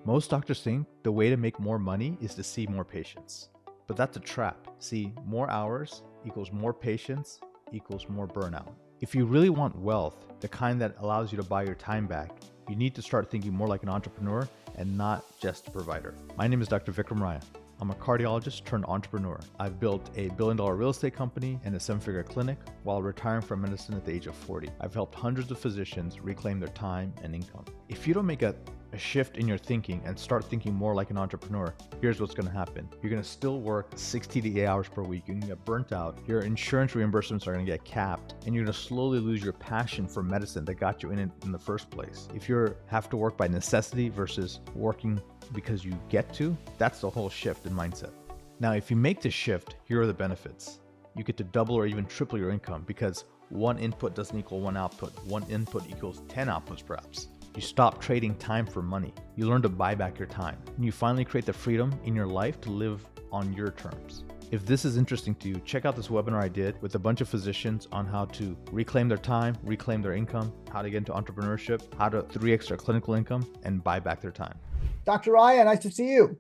Most doctors think the way to make more money is to see more patients. But that's a trap. See, more hours equals more patients equals more burnout. If you really want wealth, the kind that allows you to buy your time back, you need to start thinking more like an entrepreneur and not just a provider. My name is Dr. Vikram Raya. I'm a cardiologist turned entrepreneur. I've built a billion-dollar real estate company and a seven-figure clinic while retiring from medicine at the age of 40. I've helped hundreds of physicians reclaim their time and income. If you don't make a shift in your thinking and start thinking more like an entrepreneur, here's what's going to happen. You're going to still work 60 to 80 hours per week. You can get burnt out. Your insurance reimbursements are going to get capped, and you're going to slowly lose your passion for medicine that got you in it in the first place. If you have to work by necessity versus working because you get to, that's the whole shift in mindset. Now, if you make this shift, here are the benefits. You get to double or even triple your income because one input doesn't equal one output. One input equals 10 outputs perhaps. You stop trading time for money. You learn to buy back your time. And you finally create the freedom in your life to live on your terms. If this is interesting to you, check out this webinar I did with a bunch of physicians on how to reclaim their time, reclaim their income, how to get into entrepreneurship, how to 3x their clinical income, and buy back their time. Dr. Raya, nice to see you.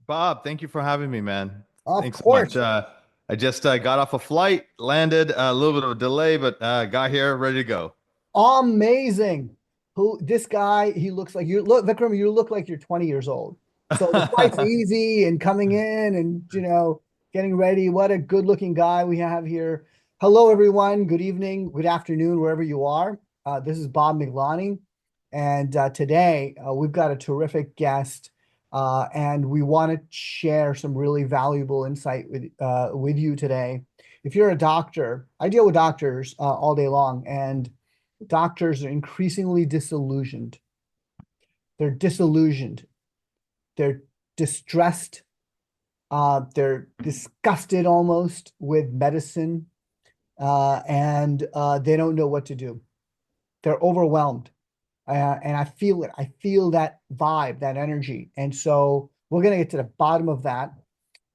Bob, thank you for having me, man. Of Thanks so course. much. I just got off a flight, landed a little bit of a delay, but got here ready to go. Amazing. This guy, he looks like Vikram, you look like you're 20 years old. So the flight's easy and coming in and, getting ready. What a good looking guy we have here. Hello, everyone. Good evening, good afternoon, wherever you are. This is Bob Miglani. And today we've got a terrific guest and we want to share some really valuable insight with you today. If you're a doctor, I deal with doctors all day long, and doctors are increasingly disillusioned. They're disillusioned. They're distressed. They're disgusted almost with medicine, and they don't know what to do. They're overwhelmed. And I feel it. I feel that vibe, that energy. And so we're going to get to the bottom of that.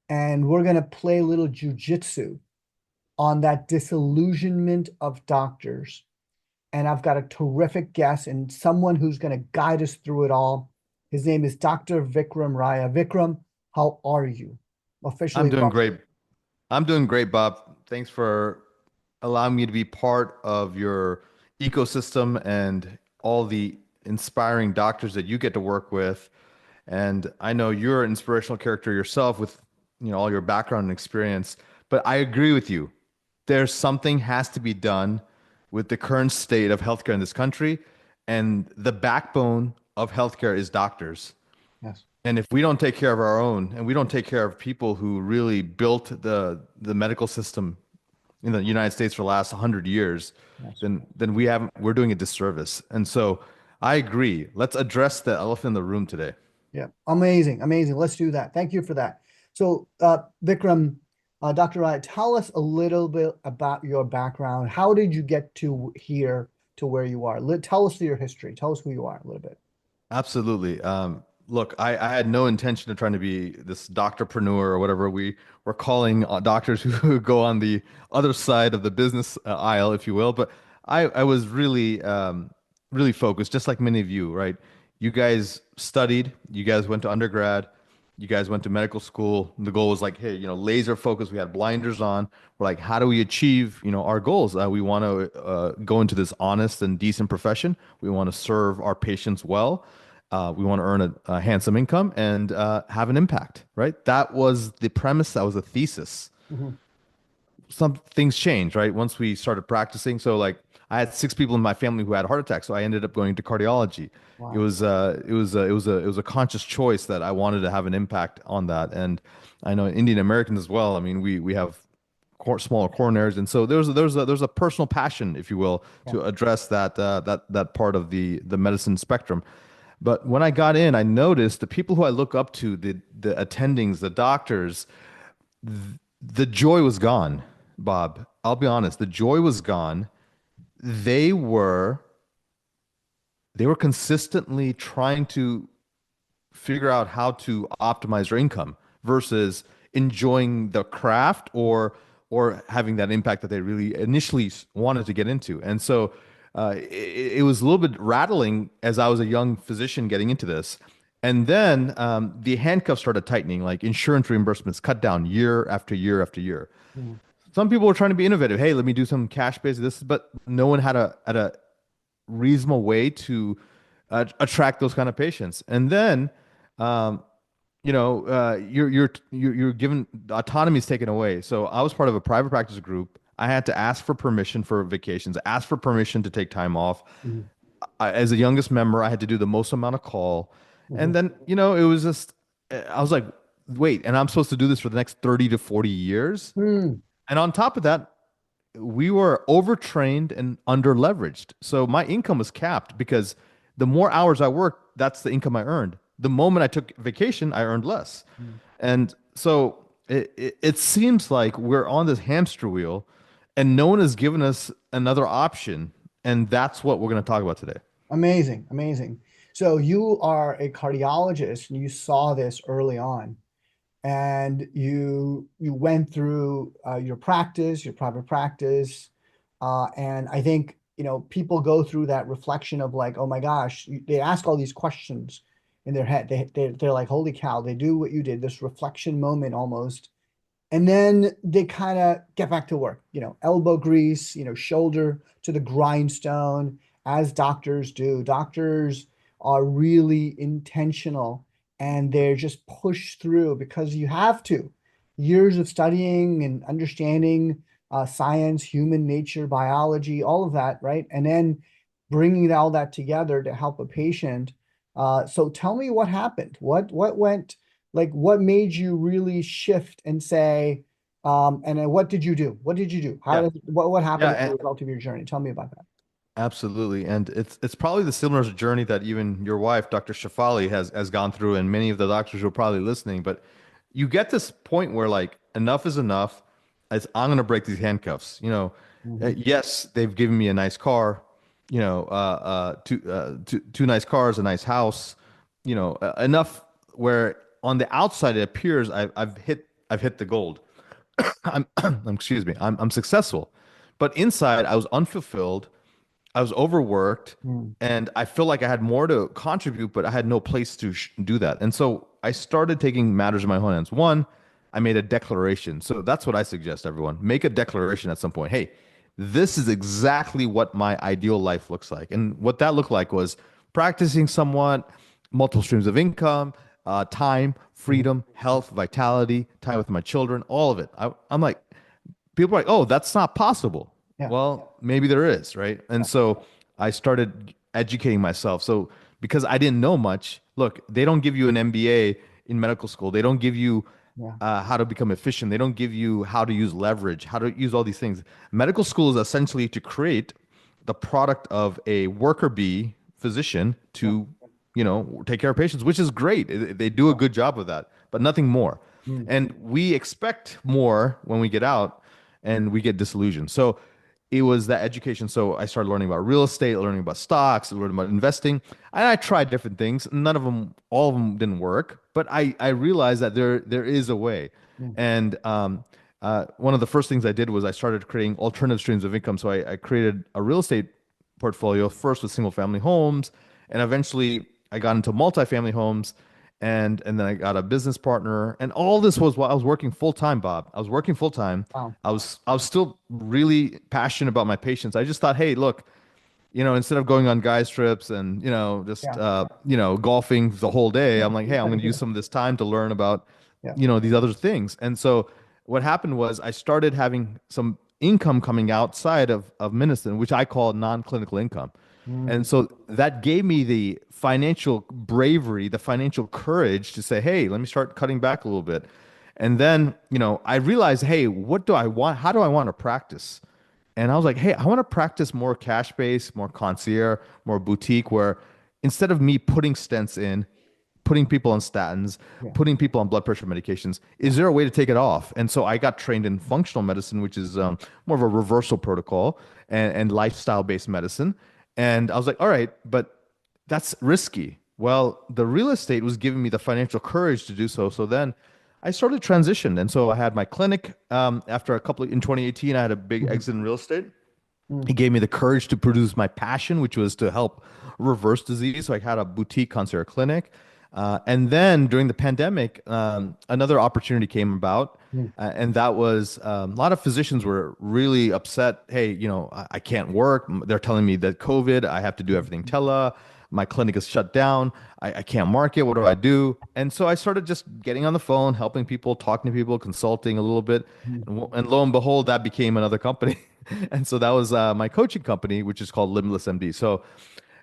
And we're going to play a little jujitsu on that disillusionment of doctors. And I've got a terrific guest and someone who's going to guide us through it all. His name is Dr. Vikram Raya. Vikram, how are you? Officially. I'm doing great. I'm doing great, Bob. Thanks for allowing me to be part of your ecosystem and all the inspiring doctors that you get to work with. And I know you're an inspirational character yourself with, all your background and experience, but I agree with you. There's something has to be done with the current state of healthcare in this country, and the backbone of healthcare is doctors. Yes. And if we don't take care of our own, and we don't take care of people who really built the medical system in the United States for the last 100 years, Yes. then we're doing a disservice. And so I agree. Let's address the elephant in the room today. Yeah. Amazing. Amazing. Let's do that. Thank you for that. So, Vikram, Dr. Raya, tell us a little bit about your background. How did you get to here to where you are? Tell us your history. Tell us who you are a little bit. Absolutely. Look, I had no intention of trying to be this doctorpreneur or whatever we were calling doctors who go on the other side of the business aisle, if you will. But I was really, really focused, just like many of you, right? You guys studied, you guys went to undergrad, you guys went to medical school. The goal was like, hey, laser focus. We had blinders on. We're like, how do we achieve, our goals? We want to go into this honest and decent profession. We want to serve our patients well. We want to earn a handsome income and have an impact, right? That was the premise. That was the thesis. Mm-hmm. Some things changed, right? Once we started practicing. So like I had 6 people in my family who had heart attacks, so I ended up going to cardiology. It Wow. was a conscious choice that I wanted to have an impact on that. And I know Indian Americans as well. I mean, we have smaller coronaries, and so there's a personal passion, if you will, Yeah. to address that part of the medicine spectrum. But when I got in, I noticed the people who I look up to, the attendings, the doctors, the joy was gone, Bob. I'll be honest, the joy was gone. They were consistently trying to figure out how to optimize their income versus enjoying the craft or having that impact that they really initially wanted to get into. And so it was a little bit rattling as I was a young physician getting into this. And then the handcuffs started tightening, like insurance reimbursements cut down year after year after year. Mm, Some people were trying to be innovative. Hey, let me do some cash based this, but no one had a reasonable way to attract those kind of patients. And then, um, you're given autonomy is taken away. So I was part of a private practice group. I had to ask for permission for vacations, ask for permission to take time off. mm, As the youngest member, I had to do the most amount of call. And mhm. then, it was just, I was like, wait, and I'm supposed to do this for the next 30 to 40 years? Mm, And on top of that, we were overtrained and under leveraged. So my income was capped because the more hours I worked, that's the income I earned. The moment I took vacation, I earned less. mm. And so it seems like we're on this hamster wheel and no one has given us another option. And that's what we're going to talk about today. Amazing, amazing. So you are a cardiologist and you saw this early on, and you went through your practice, your private practice, and I think people go through that reflection of like, oh my gosh, they ask all these questions in their head. They're like, holy cow, they do what you did, this reflection moment almost, and then they kind of get back to work, elbow grease, shoulder to the grindstone, as doctors do. Doctors are really intentional and they're just pushed through because you have to. Years of studying and understanding science, human nature, biology, all of that, right? And then bringing all that together to help a patient. So tell me what happened. What went like what made you really shift and say, and then what did you do? What did you do? Yeah. What happened as a Yeah. result of your journey? Tell me about that. Absolutely. And it's probably the similar journey that even your wife, Dr. Shafali, has gone through, and many of the doctors who are probably listening. But you get this point where like enough is enough. I'm gonna break these handcuffs. Mhm. Yes, they've given me a nice car, two nice cars, a nice house, enough where on the outside it appears I've hit the gold. Excuse me, I'm successful. But inside I was unfulfilled. I was overworked, Mm, and I feel like I had more to contribute, but I had no place to do that. And so I started taking matters in my own hands. One, I made a declaration. So that's what I suggest everyone. Make a declaration at some point. Hey, this is exactly what my ideal life looks like. And what that looked like was practicing somewhat, multiple streams of income, time, mhm. freedom, health, vitality, time with my children, all of it. I'm like, people are like, oh, that's not possible. Yeah, Well, maybe there is, right? And yeah, so I started educating myself. So because I didn't know much, look, they don't give you an MBA in medical school. They don't give you yeah, how to become efficient. They don't give you how to use leverage, how to use all these things. Medical school is essentially to create the product of a worker bee physician yeah, to, take care of patients, which is great. They do a yeah. good job of that, but nothing more. Mm, And we expect more when we get out and we get disillusioned. So it was that education. So I started learning about real estate, learning about stocks, learning about investing, and I tried different things. None of them, all of them didn't work, but I realized that there is a way. mm, And one of the first things I did was I started creating alternative streams of income. So I created a real estate portfolio first with single family homes, and eventually I got into multifamily homes, and then I got a business partner, and all this was while I was working full time, Bob. I was working full time. wow. I was still really passionate about my patients. I just thought, hey, look, instead of going on guys trips and just Yeah, golfing the whole day, I'm like, hey, I'm yeah, going to use some of this time to learn about yeah. these other things. And so what happened was I started having some income coming outside of medicine, which I call non-clinical income. And Mm, so that gave me the financial bravery, the financial courage to say, hey, let me start cutting back a little bit. And then, I realized, hey, what do I want? How do I want to practice? And I was like, hey, I want to practice more cash based, more concierge, more boutique, where instead of me putting stents in, putting people on statins, yeah, putting people on blood pressure medications, yeah. is there a way to take it off? And so I got trained in functional medicine, which is more of a reversal protocol and lifestyle based medicine. And I was like, all right, but that's risky. Well, the real estate was giving me the financial courage to do so. So then I started transition. And so I had my clinic after in 2018, I had a big Mhm. exit in real estate. It Mm, gave me the courage to produce my passion, which was to help reverse disease. So I had a boutique concierge clinic. And then during the pandemic, another opportunity came about, Mm, and that was a lot of physicians were really upset. Hey, I can't work. They're telling me that COVID, I have to do everything tele. My clinic is shut down. I can't market. What do I do? And so I started just getting on the phone, helping people, talking to people, consulting a little bit. mm, And lo and behold, that became another company. And so that was my coaching company, which is called Limitless MD. So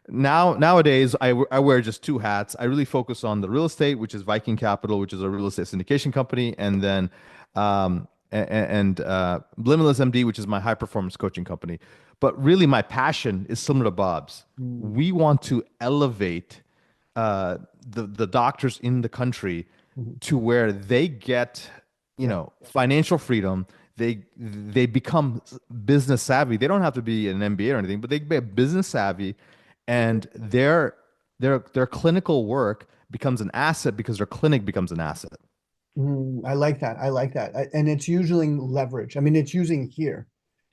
nowadays I wear just two hats. I really focus on the real estate, which is Viking Capital, which is a real estate syndication company, and then Limitless MD, which is my high performance coaching company. But really, my passion is similar to Bob's. mm, We want to elevate the doctors in the country mm, to where they get, yeah. financial freedom. They become business savvy. They don't have to be an MBA or anything, but they get business savvy, and their clinical work becomes an asset because their clinic becomes an asset. I like that. I like that. And it's using leverage. I mean, it's using here,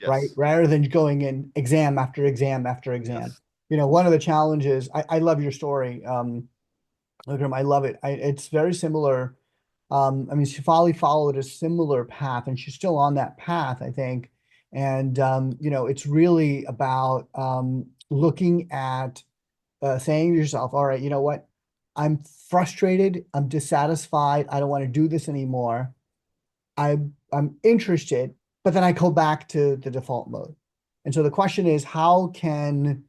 right? Yes. Rather than going in exam after exam after exam. Yes. One of the challenges, I love your story. Vikram, I love it. It's very similar. I mean, Shefali followed a similar path, and she's still on that path, I think. And it's really about looking at saying to yourself, all right, you know what? I'm frustrated. I'm dissatisfied. I don't want to do this anymore. I'm interested, but then I go back to the default mode. And so the question is, how can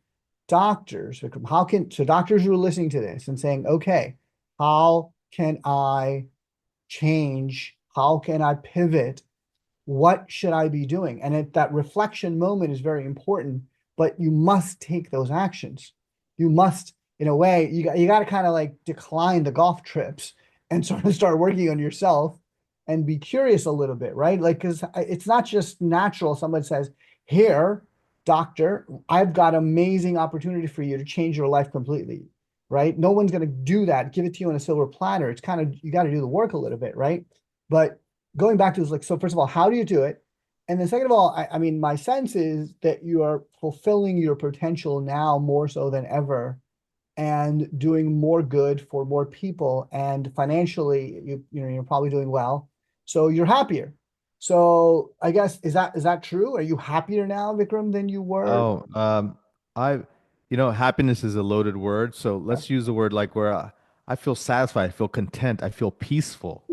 doctors, so doctors who are listening to this and saying, okay, how can I change? How can I pivot? What should I be doing? And that reflection moment is very important, but you must take those actions. You must, in a way, you got to kind of like decline the golf trips and sort of start working on yourself and be curious a little bit, right? Like, because it's not just natural. Someone says, here, doctor, I've got amazing opportunity for you to change your life completely, right? No one's going to do that, give it to you on a silver platter. It's kind of, you got to do the work a little bit, right? But going back to is like, so first of all, how do you do it? And then second of all, I mean, my sense is that you are fulfilling your potential now more so than ever and doing more good for more people. And financially, you're probably doing well. So you're happier. So I guess is that true? Are you happier now, Vikram, than you were? Oh, I, happiness is a loaded word. So Yeah. let's use the word like where I feel satisfied, I feel content, I feel peaceful,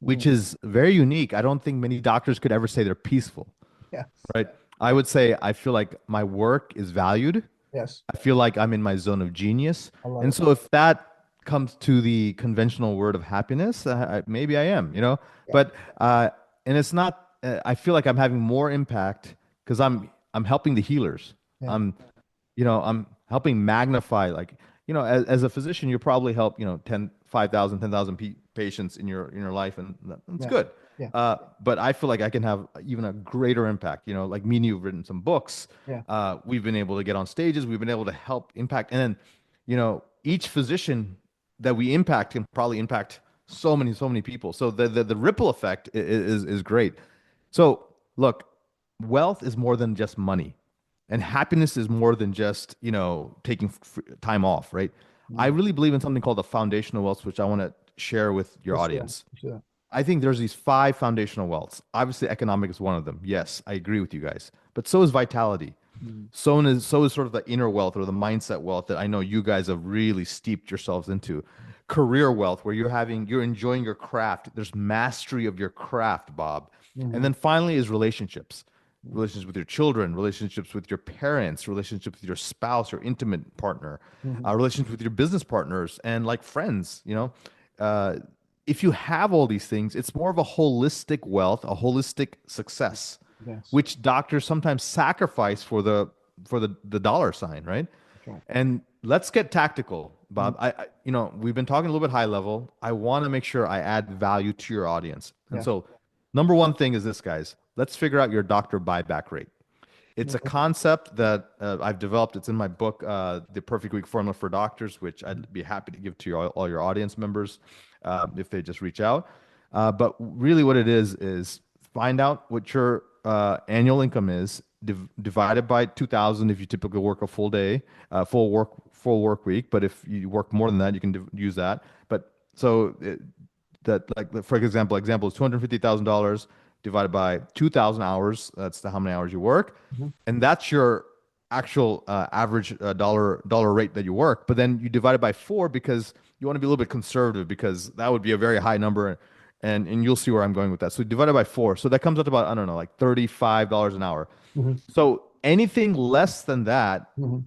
which Mm, is very unique. I don't think many doctors could ever say they're peaceful, yes. right? I would say I feel like my work is valued. Yes. I feel like I'm in my zone of genius. I love And it. so if that comes to the conventional word of happiness, maybe I am. Yeah. But and it's not. I feel like I'm having more impact because I'm helping the healers. Yeah. I'm helping magnify, like, as a physician, you probably help, 5,000, 10,000 patients in your life, and that's Yeah. good. Yeah. But I feel like I can have even a greater impact. Like me and you have written some books. Yeah. We've been able to get on stages. We've been able to help impact, and then, each physician that we impact can probably impact so many people. So the ripple effect is great. So look, wealth is more than just money, and happiness is more than just, taking time off, right? I Mm. really believe in something called the foundational wealth, which I want to share with your Let's do that. audience. Let's do that. I think there's these five foundational wealths. Obviously, economic is one of them. Yes, I agree with you guys. But so is vitality. Mm. So is sort of the inner wealth or the mindset wealth that I know you guys have really steeped yourselves into. Career wealth, where you're enjoying your craft. There's mastery of your craft, Bob. And Mhm. then finally is relationships. Relationships with your children, relationships with your parents, relationships with your spouse or intimate partner, Mhm. relationships with your business partners and like friends. If you have all these things, it's more of a holistic wealth, a holistic success, Yes. which doctors sometimes sacrifice for the dollar sign, right? That's right. And let's get tactical, Mhm. Bob. We've been talking a little bit high level. I want to make sure I add value to your audience. And Yeah. so, number one thing is this, guys. Let's figure out your doctor buyback rate. It's a Mhm. concept that I've developed. It's in my book, The Perfect Week Formula for Doctors, which I'd be happy to give to all your audience members if they just reach out. But really, what it is find out what your annual income is, divided by 2,000 if you typically work a full day, full full work week, but if you work more than that, you can use that. But so that like for example is $250,000 divided by 2,000 hours. That's how many hours you work, Mhm. and that's your actual average dollar rate that you work. But then you divide it by four because you want to be a little bit conservative because that would be a very high number, and you'll see where I'm going with that. So divide it by four, so that comes out to about I don't know like $35 an hour. Mhm. So anything less than that, Mhm.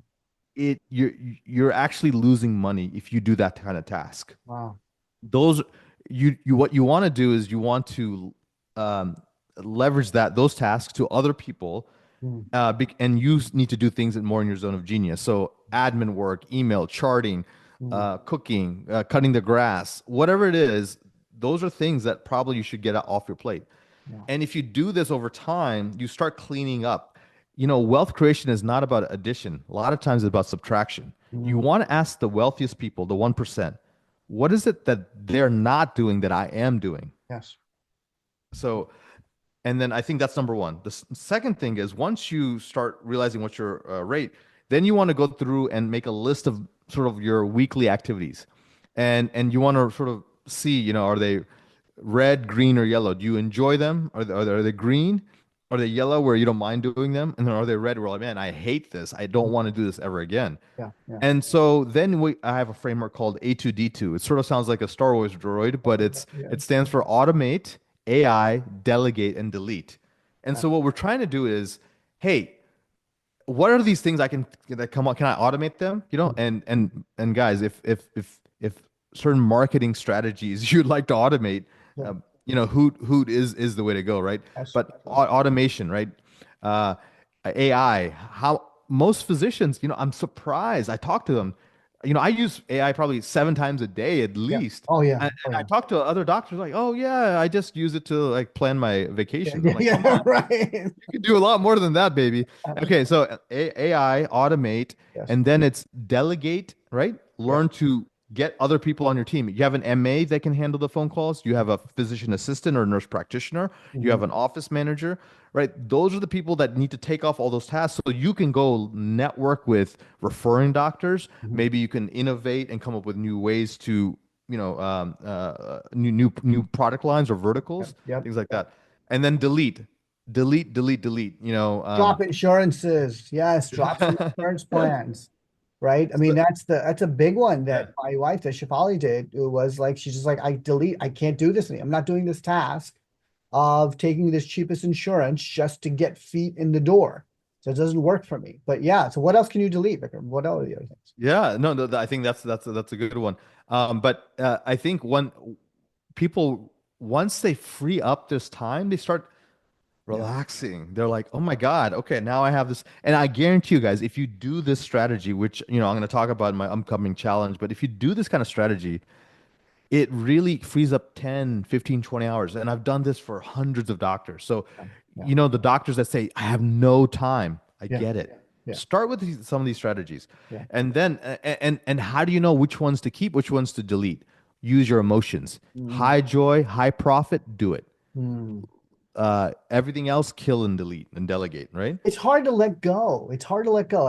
you're actually losing money if you do that kind of task. Wow. Those you what you want to do is you want to um, leverage those tasks to other people, Mhm. and you need to do things that more in your zone of genius. So admin work, email, charting, Mhm. cooking, cutting the grass, whatever it is. Those are things that probably you should get off your plate. Yeah. And if you do this over time, you start cleaning up. Wealth creation is not about addition. A lot of times it's about subtraction. You Mhm. want to ask the wealthiest people, the 1%, what is it that they're not doing that I am doing? Yes. So, and then I think that's number one. The second thing is once you start realizing what's your rate, then you want to go through and make a list of sort of your weekly activities, and you want to sort of see, are they red, green, or yellow? Do you enjoy them? Are they green? Are they yellow where you don't mind doing them? And then are they red where like, man, I hate this. I don't want to do this ever again. Yeah. Yeah. And so then I have a framework called A2D2. It sort of sounds like a Star Wars droid, but it Yes. stands for automate, AI, delegate, and delete. And Yeah. so what we're trying to do is, hey, what are these things I can that come up? Can I automate them? And guys, if certain marketing strategies you'd like to automate, Yeah. Hoot is the way to go, right? Yes. But automation, right? Uh, AI, how most physicians, I'm surprised. I talk to them. I use AI probably 7 times a day at Yeah. least. Oh yeah. And Oh I yeah. talk to other doctors like, oh yeah, I just use it to like plan my Yeah. vacations. I'm Yeah. like, come Yeah. on, Right. you can do a lot more than that, baby. Okay, so AI, automate, Yes. and then it's delegate, right? Yeah. Learn to get other people on your team. You have an MA that can handle the phone calls. You have a physician assistant or nurse practitioner. You Mhm. have an office manager, right? Those are the people that need to take off all those tasks so you can go network with referring doctors. Mhm. Maybe you can innovate and come up with new ways to, new product lines or Yep. verticals, Yep. things like that. And then delete. Drop insurances. Yes. Drop some insurance plans. Right. I mean, So- that's a big one yeah. that my wife, that Shafali did. It was like, she's just like, I can't do this. I'm not doing this task of taking this cheapest insurance just to get feet in the door. So it doesn't work for me. But yeah, so what else can you delete, Vikram? What are the other things? Yeah, no, no, I think that's a good one. But I think when people once they free up this time, they start Yeah. relaxing. They're like, "Oh my God, okay, now I have this." And I guarantee you guys, if you do this strategy, which I'm going to talk about in my upcoming challenge, but if you do this kind of strategy, it really frees up 10, 15, 20 hours. And I've done this for hundreds of doctors. So, Yeah. the doctors that say, I have no time, I Yeah. get it. Yeah. Start with some of these strategies. Yeah. And then, and how do you know which ones to keep, which ones to delete? Use your emotions. Mm. High joy, high profit, do it. Mm. Everything else, kill and delete and delegate, right? It's hard to let go. It's hard to let go.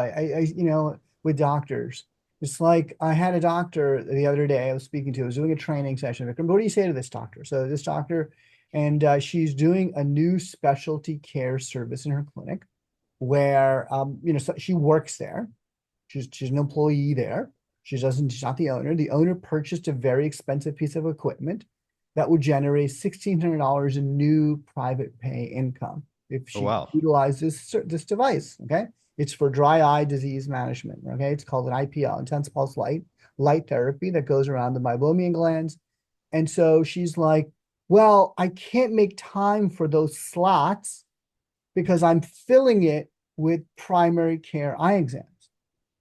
With doctors, it's like I had a doctor the other day I was speaking to, I was doing a training session. Vikram, what do you say to this doctor? So this doctor, and she's doing a new specialty care service in her clinic where, so she works there. She's an employee there. She's not the owner. The owner purchased a very expensive piece of equipment that would generate $1,600 in new private pay income if Oh, she wow. utilizes this device. Okay. It's for dry eye disease management. Okay. It's called an IPL, intense pulse light therapy that goes around the meibomian glands. And so she's like, well, I can't make time for those slots because I'm filling it with primary care eye exams.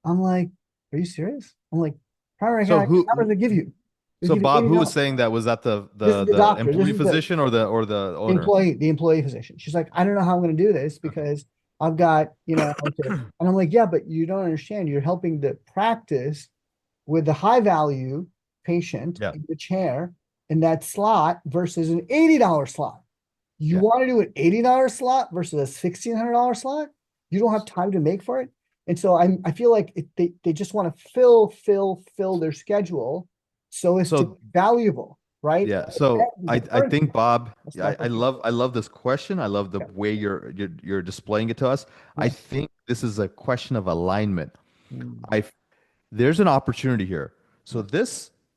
I'm like, are you serious? I'm like, primary So care, how much they give you? They so give you Bob, who was $80. saying that? Was that the This the is the the doctor. This employee is the physician or the owner? employee physician. She's like, I don't know how I'm going to do this because I've got, and I'm like, yeah, but you don't understand. You're helping the practice with the high value patient Yeah, in the chair in that slot versus an $80 slot. You yeah. want to do an $80 slot versus a $1,600 slot? You don't have time to make for it. And so I feel like they just want to fill their schedule so as to be So valuable, right? yeah, so The I currency. think Bob, That's my yeah, question. I love this question. I love the Yeah, way you're displaying it to us. I yeah. think this is a question of alignment. Mm, I There's an opportunity here. So yeah,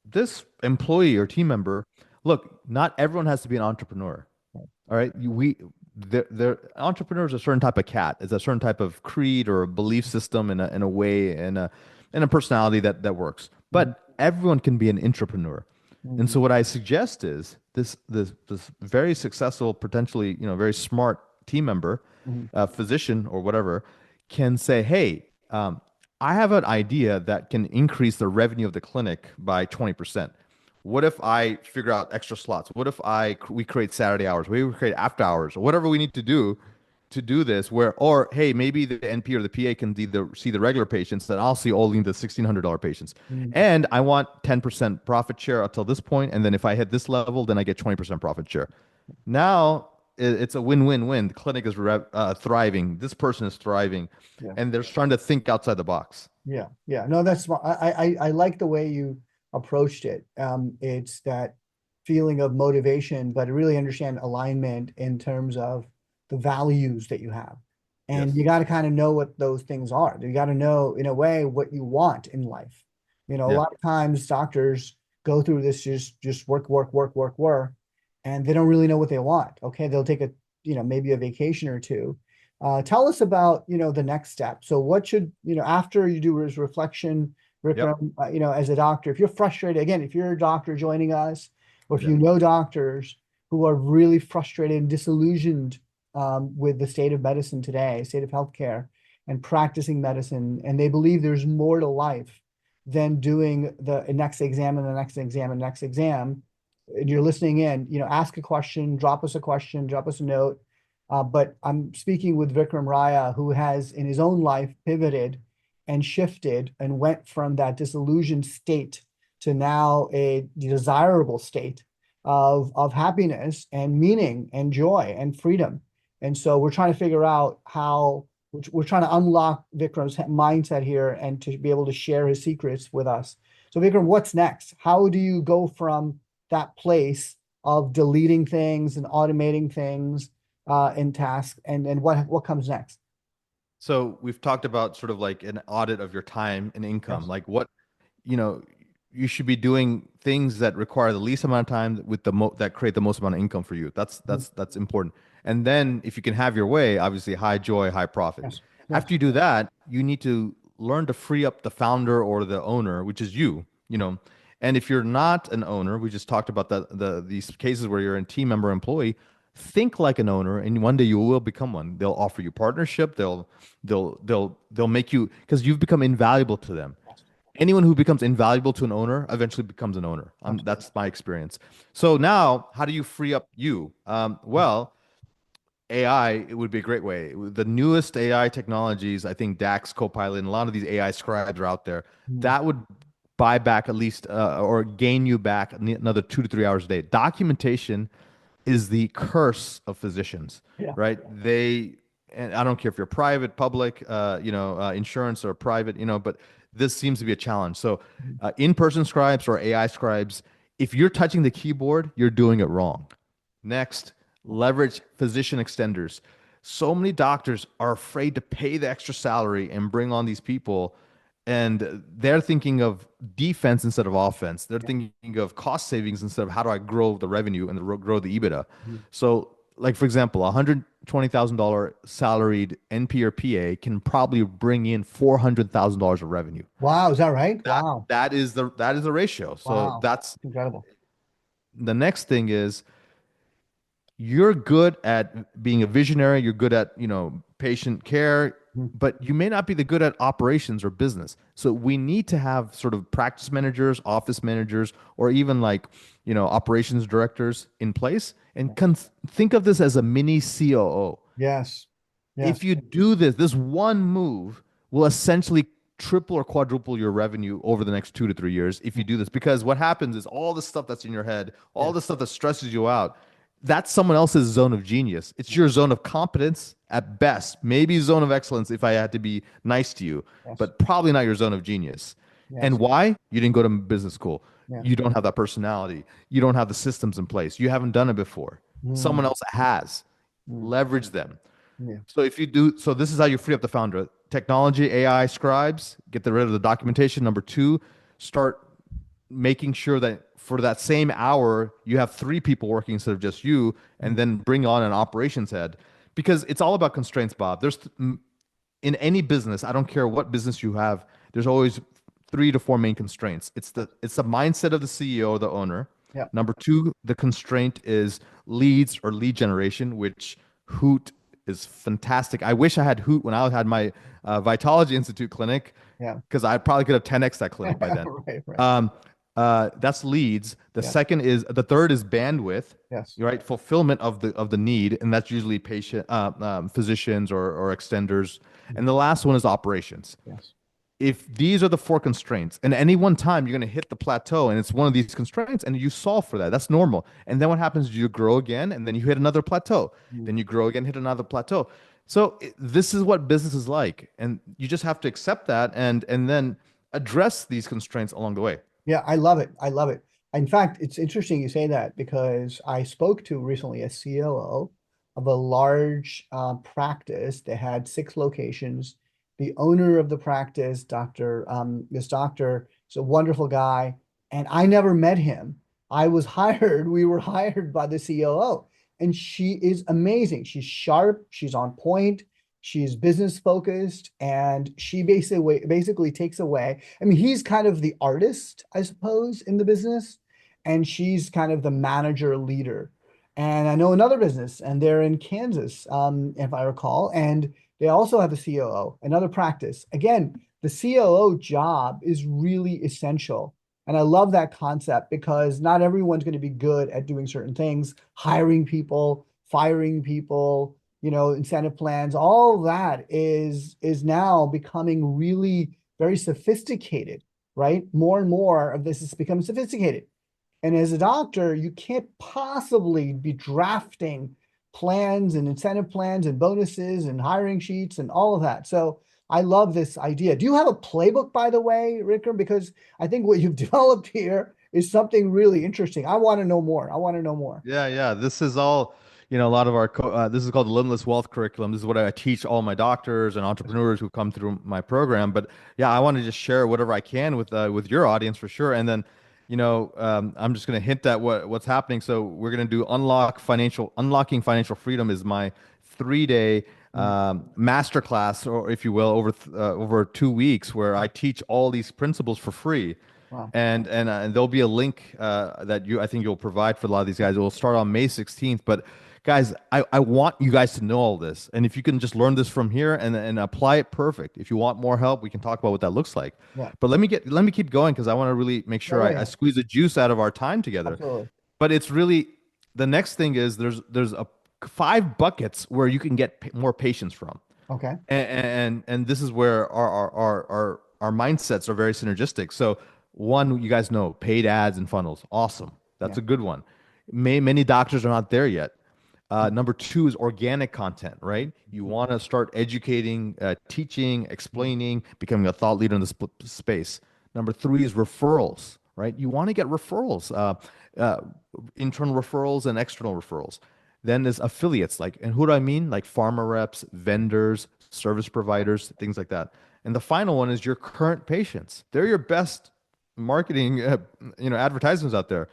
this employee or team member, look, not everyone has to be an entrepreneur. right. All right. They're entrepreneurs are a certain type of cat. It's a certain type of creed or a belief system in a way in a personality that works. Mhm, But everyone can be an entrepreneur. And mhm, so what I suggest is this very successful, potentially, very smart team member, mhm, physician or whatever, can say, hey, I have an idea that can increase the revenue of the clinic by 20%. What if I figure out extra slots? What if we create Saturday hours? We create after hours or whatever we need to do this where or hey, maybe the NP or the PA can see the regular patients, then I'll see only the $1,600 patients. mhm. And I want 10% profit share until this point, and then if I hit this level, then I get 20% profit share. Now it's a win-win-win. The clinic is thriving. This person is thriving, Yeah. and they're trying to think outside the box. Yeah, yeah. No, that's smart. I like the way you approached it. It's that feeling of motivation, but really understand alignment in terms of the values that you have. And Yes. you got to kind of know what those things are. You got to know, in a way, what you want in life. A Yeah. lot of times doctors go through this just work, and they don't really know what they want. Okay, they'll take maybe a vacation or two, tell us about, the next step. So what should, after you do his reflection, Yep. Vikram, as a doctor, if you're frustrated, again, if you're a doctor joining us, or if Yeah. you know doctors who are really frustrated and disillusioned with the state of medicine today, state of healthcare and practicing medicine, and they believe there's more to life than doing the next exam and the next exam and next exam, and you're listening in, ask a question, drop us a question, drop us a note, but I'm speaking with Vikram Raya, who has in his own life pivoted and shifted and went from that disillusioned state to now a desirable state of happiness and meaning and joy and freedom. And so we're trying to figure out how we're trying to unlock Vikram's mindset here and to be able to share his secrets with us. So Vikram, what's next? How do you go from that place of deleting things and automating things in task, and what comes next? So we've talked about sort of like an audit of your time and income, Yes. like what, you know, you should be doing things that require the least amount of time with that create the most amount of income for you. Mhm. That's important. And then if you can have your way, obviously high joy, high profit. Yes. Yes. After you do that, you need to learn to free up the founder or the owner, which is you. And if you're not an owner, we just talked about these cases where you're a team member employee, think like an owner and one day you will become one. They'll offer you partnership, they'll make you because you've become invaluable to them. Yes. Anyone who becomes invaluable to an owner eventually becomes an owner. Absolutely. That's my experience. So now, how do you free up you? Well, AI, it would be a great way. The newest AI technologies, I think DAX, Copilot, and a lot of these AI scribes are out there. Mhm. That would buy back at least or gain you back another 2 to 3 hours a day. Documentation is the curse of physicians, Yeah. right? And I don't care if you're private, public, insurance or private, but this seems to be a challenge. So, Mhm. in-person scribes or AI scribes, if you're touching the keyboard, you're doing it wrong. Next, leverage physician extenders. So many doctors are afraid to pay the extra salary and bring on these people, and they're thinking of defense instead of offense. They're Yeah. thinking of cost savings instead of how do I grow the revenue and grow the EBITDA. Mhm. So, like for example, $120,000 salaried NP or PA can probably bring in $400,000 of revenue. Wow, is that right? That Wow. that is the ratio. So Wow. that's Incredible. the next thing is you're good at being a visionary, you're good at, patient care, Mhm. but you may not be the good at operations or business. So we need to have sort of practice managers, office managers, or even like, operations directors in place and think of this as a mini COO. Yes. Yes. If you do this one move will essentially triple or quadruple your revenue over the next 2 to 3 years if you do this. Because what happens is all the stuff that's in your head, all Yeah. the stuff that stresses you out, That's someone else's zone of genius. It's your zone of competence at best, maybe zone of excellence if I had to be nice to you, Yes. but probably not your zone of genius. And Yes. why? You didn't go to business school. Yeah. You don't have that personality. You don't have the systems in place. You haven't done it before. Someone Mm, else has. mm, Leverage them. yeah. So if you do, so this is how you free up the founder. Technology, AI, scribes, get rid of the documentation. Number two, start making sure that for that same hour you have three people working instead of just you, and Mm, then bring on an operations head, because it's all about constraints, Bob. In any business, I don't care what business you have, there's always three to four main constraints. It's the mindset of the CEO or the owner. yeah. Number two, the constraint is leads or lead generation, which Hoot is fantastic. I wish I had Hoot when I had my Vitology Institute clinic, Yeah. because I probably could have 10x that clinic by then. Right. Right. Um, that's leads. Yeah. The third is bandwidth, Yes. right? Fulfillment of the need, and that's usually physicians or extenders. Mm, And the last one is operations. yes. If these are the four constraints, and any one time you're going to hit the plateau, and it's one of these constraints, and you solve for that, that's normal. And then what happens is you grow again, and then you hit another plateau. Mm. Then you grow again, hit another plateau. So this is what business is like, and you just have to accept that and then address these constraints along the way. Yeah, I love it. I love it. In fact, it's interesting you say that because I spoke to recently a COO of a large practice. They had 6 locations. The owner of the practice, this doctor, is a wonderful guy, and I never met him. I was hired. We were hired by the COO, and she is amazing. She's sharp. She's on point. She's business focused, and she basically takes away. I mean, he's kind of the artist, I suppose, in the business, and she's kind of the manager leader. And I know another business, and they're in Kansas, if I recall, and they also have a COO, another practice. Again, the COO job is really essential. And I love that concept because not everyone's going to be good at doing certain things, hiring people, firing people, incentive plans, all that is now becoming really very sophisticated, right? More and more of this is becoming sophisticated. And as a doctor, you can't possibly be drafting plans and incentive plans and bonuses and hiring sheets and all of that. So I love this idea. Do you have a playbook, by the way, Ricker? Because I think what you've developed here is something really interesting. I want to know more. I want to know more. Yeah, yeah. This is all, a lot of this is called the Limitless Wealth Curriculum. This is what I teach all my doctors and entrepreneurs who come through my program. But yeah, I want to just share whatever I can with your audience for sure. And then, I'm just going to hint at what's happening. So we're going to do Unlocking Financial Freedom is my 3-day Mm, masterclass, or if you will, over 2 weeks, where I teach all these principles for free. wow. And there'll be a link that I think you'll provide for a lot of these guys. It will start on May 16th. But guys, I want you guys to know all this. And if you can just learn this from here and apply it, perfect. If you want more help, we can talk about what that looks like. Yeah. But let me keep going, because I want to really make Yeah, sure yeah, I yeah. squeeze the juice out of our time together. Absolutely. But it's really, the next thing is there's a 5 buckets where you can get more patients from. Okay. And this is where our mindsets are very synergistic. So one, you guys know, paid ads and funnels, awesome. That's Yeah. a good one. Many doctors are not there yet. Number two is organic content, right? You want to start educating, teaching, explaining, becoming a thought leader in this space. Number three is referrals, right? You want to get referrals, uh, internal referrals and external referrals. Then there's affiliates, and who do I mean? Like pharma reps, vendors, service providers, things like that. And the final one is your current patients. They're your best marketing, advertisements out there.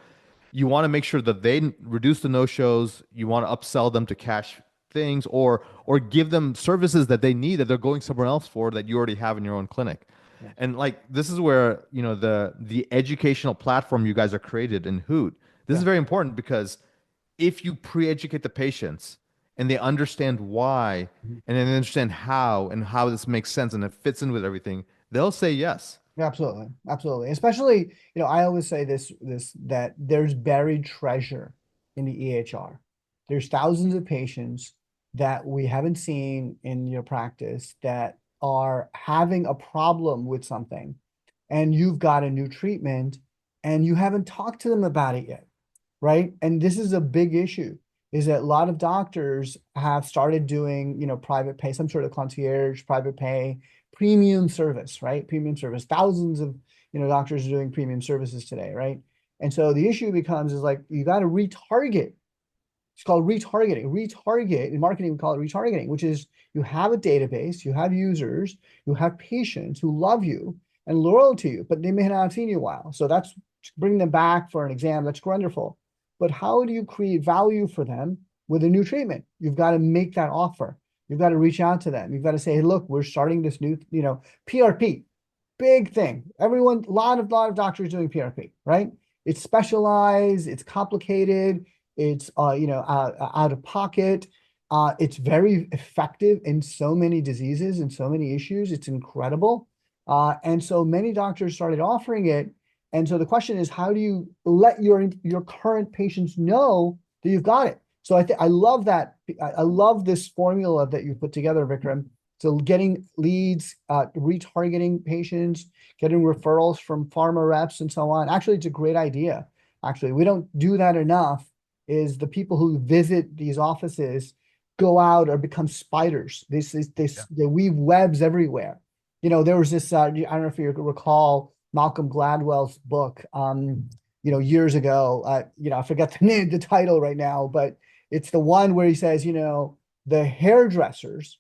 You want to make sure that they reduce the no-shows. You want to upsell them to cash things, or give them services that they need that they're going somewhere else for, that you already have in your own clinic. Yes. And this is where, the educational platform you guys are created in Hoot. This is Yeah. very important, because if you pre-educate the patients and they understand why, Mhm. and then they understand how, and how this makes sense and it fits in with everything, they'll say yes. Yeah, absolutely. Absolutely. Especially, I always say this that there's buried treasure in the EHR. There's thousands of patients that we haven't seen in your practice that are having a problem with something, and you've got a new treatment and you haven't talked to them about it yet, right? And this is a big issue. is that a lot of doctors have started doing, private pay, some sort of concierge, private pay, premium service, right? Premium service. Thousands of, doctors are doing premium services today, right? And so the issue becomes is like you got to retarget. It's called retargeting. Retarget in marketing, we call it retargeting, which is you have a database, you have users, you have patients who love you and loyal to you, but they may not have seen you in a while. So that's bring them back for an exam. That's wonderful. But how do you create value for them with a new treatment? You've got to make that offer. You've got to reach out to them. You've got to say, hey, look, we're starting this new, PRP, big thing. Everyone, a lot of doctors doing PRP, right? It's specialized, it's complicated, it's out of pocket. It's very effective in so many diseases and so many issues. It's incredible. And so many doctors started offering it. And so the question is, how do you let your current patients know that you've got it? So I love that. I love this formula that you put together, Vikram. So getting leads, retargeting patients, getting referrals from pharma reps and so on. Actually, it's a great idea. Actually, we don't do that enough. Is the people who visit these offices go out or become spiders. They weave webs everywhere. There was this, I don't know if you recall Malcolm Gladwell's book, years ago. I forget the name, the title right now, but it's the one where he says, the hairdressers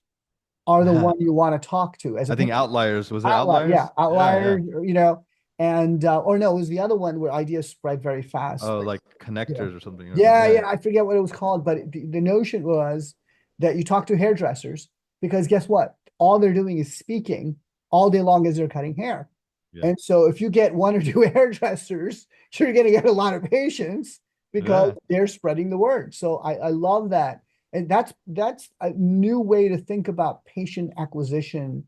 are the one you want to talk to as I think Outliers. Was it yeah, Outliers? Yeah, yeah. outliers, and or no, it was the other one where ideas spread very fast. Oh, like Yeah. connectors or something. Yeah, Yeah, yeah, I forget what it was called, but the notion was that you talk to hairdressers because guess what? All they're doing is speaking all day long as they're cutting hair. yeah, And so if you get one or two hairdressers, you're going to get a lot of patients because yeah. they're spreading the word. So I love that. And that's a new way to think about patient acquisition.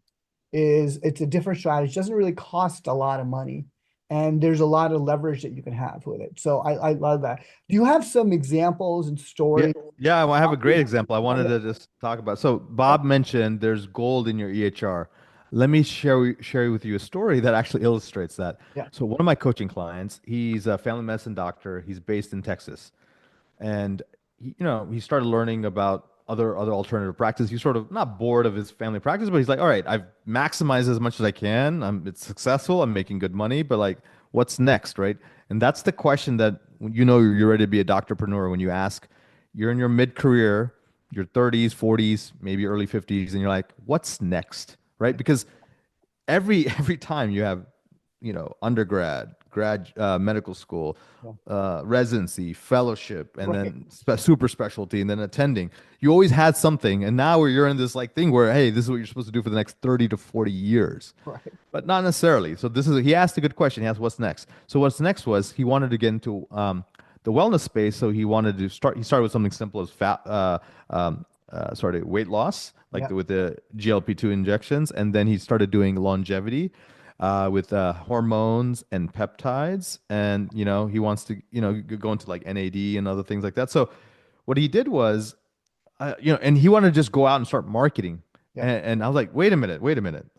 Is it's a different strategy. It doesn't really cost a lot of money. And there's a lot of leverage that you can have with it. So I love that. Do you have some examples and Yeah, stories? yeah. Well, I have a Yeah. great example I Oh, wanted yeah. to just talk about. So Yeah. Bob mentioned there's gold in your EHR. Let me share with you a story that actually illustrates that. Yeah. So one of my coaching clients, he's a family medicine doctor. He's based in Texas, and he started learning about other alternative practice. He's sort of not bored of his family practice, but he's like, all right, I've maximized as much as I can. It's successful. I'm making good money, but like, what's next, right? And that's the question that you're ready to be a doctorpreneur when you ask. You're in your mid-career, your 30s, 40s, maybe early 50s, and you're like, what's next, right? Yeah. Because every time you have undergrad, medical school, Yeah. residency, fellowship, and Right. then super specialty, and then attending, you always had something. And now you're in this like thing where, hey, this is what you're supposed to do for the next 30 to 40 years, Right. but not necessarily. So he asked a good question. He asked what's next. So what's next was he wanted to get into the wellness space. So he started with something simple as weight loss, like Yeah. with the GLP-2 injections, and then he started doing longevity with hormones and peptides, and he wants to go into like NAD and other things like that. So what he did was, and he wanted to just go out and start marketing, Yeah. and I was like, wait a minute,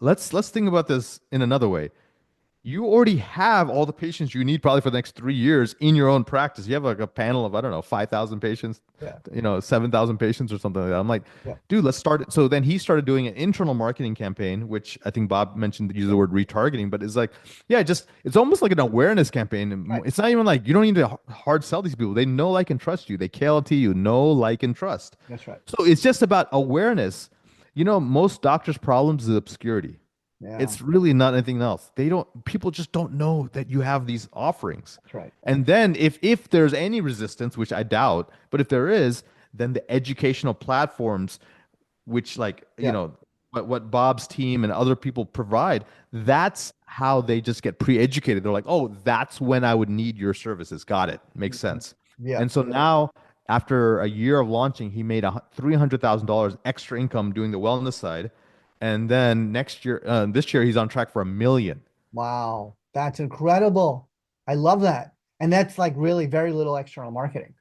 let's think about this in another way. You already have all the patients you need probably for the next 3 years in your own practice. You have like a panel of, I don't know, 5,000 patients, Yeah. 7,000 patients or something like that. I'm like, Yeah. dude, let's start it. So then he started doing an internal marketing campaign, which I think Bob mentioned, use the word retargeting, but it's like, yeah, it's almost like an awareness campaign. Right. It's not even like you don't need to hard sell these people. They know, like, and trust you. They KLT you, know, like, and trust. That's right. So it's just about awareness. Most doctors' problems is obscurity. Yeah. It's really not anything else. People just don't know that you have these offerings. That's right. And then if there's any resistance, which I doubt, but if there is, then the educational platforms, which like, Yeah. what Bob's team and other people provide, that's how they just get pre-educated. They're like, oh, that's when I would need your services. Got it. Makes Yeah. sense. Yeah. And so now, after a year of launching, he made $300,000 extra income doing the wellness side. And then this year, he's on track for 1 million. Wow, that's incredible. I love that. And that's like really very little external marketing,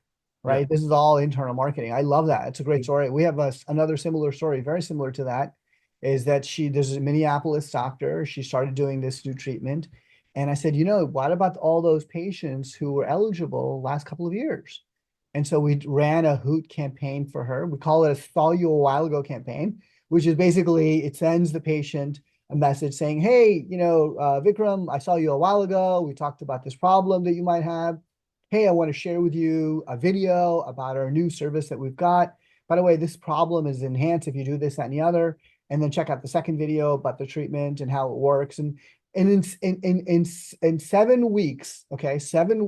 Yeah. right? This is all internal marketing. I love that. It's a great story. We have another similar story, very similar to that, is that there's a Minneapolis doctor. She started doing this new treatment. And I said, what about all those patients who were eligible last couple of years? And so we ran a Hoot campaign for her. We call it a Saw You a While Ago campaign, which is basically it sends the patient a message saying, hey, Vikram, I saw you a while ago. We talked about this problem that you might have. Hey, I want to share with you a video about our new service that we've got. By the way, this problem is enhanced if you do this, that, and the other. And then check out the second video about the treatment and how it works. And in 7 weeks, okay,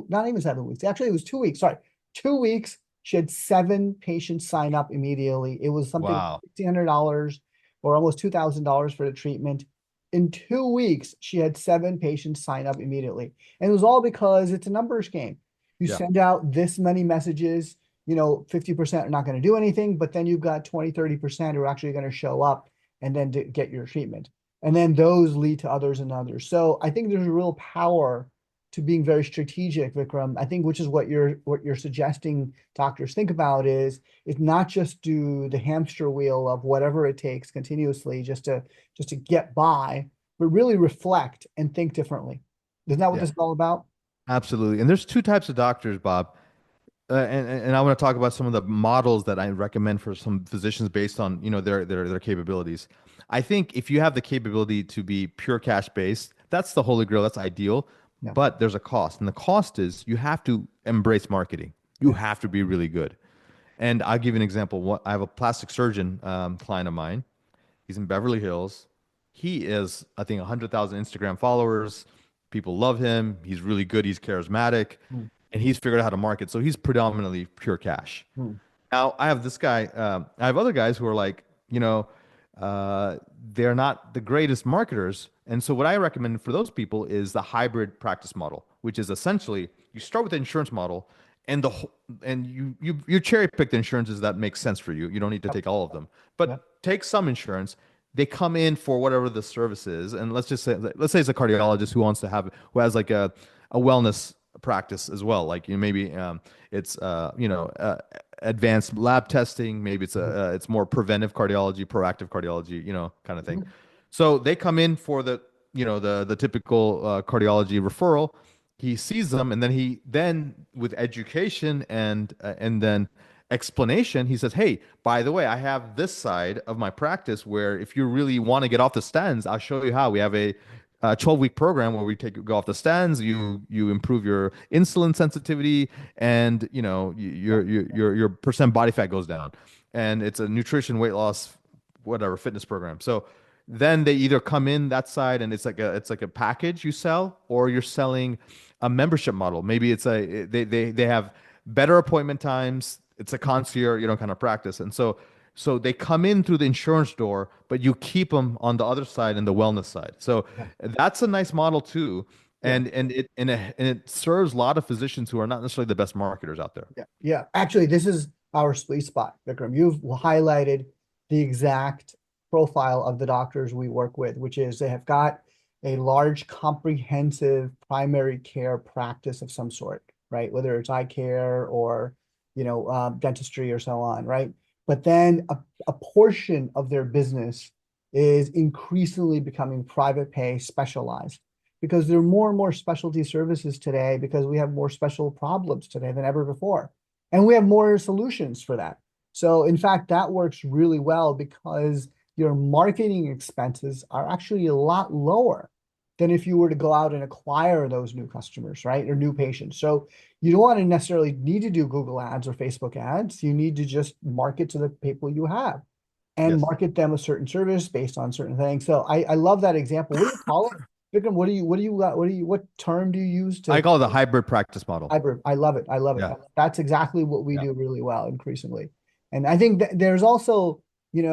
not even 7 weeks. Actually, it was 2 weeks. Sorry, 2 weeks. She had 7 patients sign up immediately. It was something like Wow. $1,500 or almost $2,000 for the treatment. In 2 weeks, she had 7 patients sign up immediately. And it was all because it's a numbers game. You Yeah. send out this many messages, 50% are not going to do anything, but then you've got 20, 30% who are actually going to show up and then get your treatment. And then those lead to others and others. So I think there's a real power to being very strategic, Vikram. I think which is what you're suggesting doctors think about is not just do the hamster wheel of whatever it takes continuously just to get by, but really reflect and think differently. Isn't that what Yeah. this is all about? Absolutely. And there's two types of doctors, Bob. And I want to talk about some of the models that I recommend for some physicians based on, their capabilities. I think if you have the capability to be pure cash based, that's the holy grail. That's ideal. Yeah, But there's a cost, and the cost is you have to embrace marketing. You yeah, have to be really good. And I'll give you an example. I have a plastic surgeon client of mine. He's in Beverly Hills. He is, I think, 100,000 Instagram followers. People love him. He's really good. He's charismatic, mm, and he's figured out how to market. So he's predominantly pure cash. mm, Now I have this guy. I have other guys who are like, they're not the greatest marketers. And so what I recommend for those people is the hybrid practice model, which is essentially you start with the insurance model, and you cherry pick the insurances that make sense for you. You don't need to yep, take all of them, yep, but take some insurance. They come in for whatever the service is, and let's say it's a cardiologist who has like a wellness practice as well. Like maybe it's advanced lab testing. Maybe it's more preventive cardiology, proactive cardiology, kind of thing. mhm, So they come in for the typical cardiology referral. He sees them, and then with education and then explanation, he says, "Hey, by the way, I have this side of my practice where if you really want to get off the statins, I'll show you how. We have a 12-week program where we go off the statins, you improve your insulin sensitivity, and your percent body fat goes down, and it's a nutrition, weight loss, whatever fitness program. So then they either come in that side, and it's like a package you sell, or you're selling a membership model. Maybe they have better appointment times. It's a concierge, kind of practice, and so they come in through the insurance door, but you keep them on the other side and the wellness side. So yeah, that's a nice model too, yeah. and it serves a lot of physicians who are not necessarily the best marketers out there. Yeah, yeah. Actually, this is our sweet spot, Vikram. You've highlighted the exact profile of the doctors we work with, which is they have got a large, comprehensive primary care practice of some sort, right? Whether it's eye care or, dentistry or so on, right? But then a portion of their business is increasingly becoming private pay specialized because there are more and more specialty services today because we have more special problems today than ever before. And we have more solutions for that. So, in fact, that works really well because your marketing expenses are actually a lot lower than if you were to go out and acquire those new customers, right? Or new patients. So, you don't want to necessarily need to do Google ads or Facebook ads. You need to just market to the people you have and Yes. market them a certain service based on certain things. So I love that example. What do you call it? Vikram, what term do you use I to call it the hybrid practice model. hybrid? I love it. I love it. Yeah. That's exactly what we Yeah. do really well increasingly. And I think that there's also, you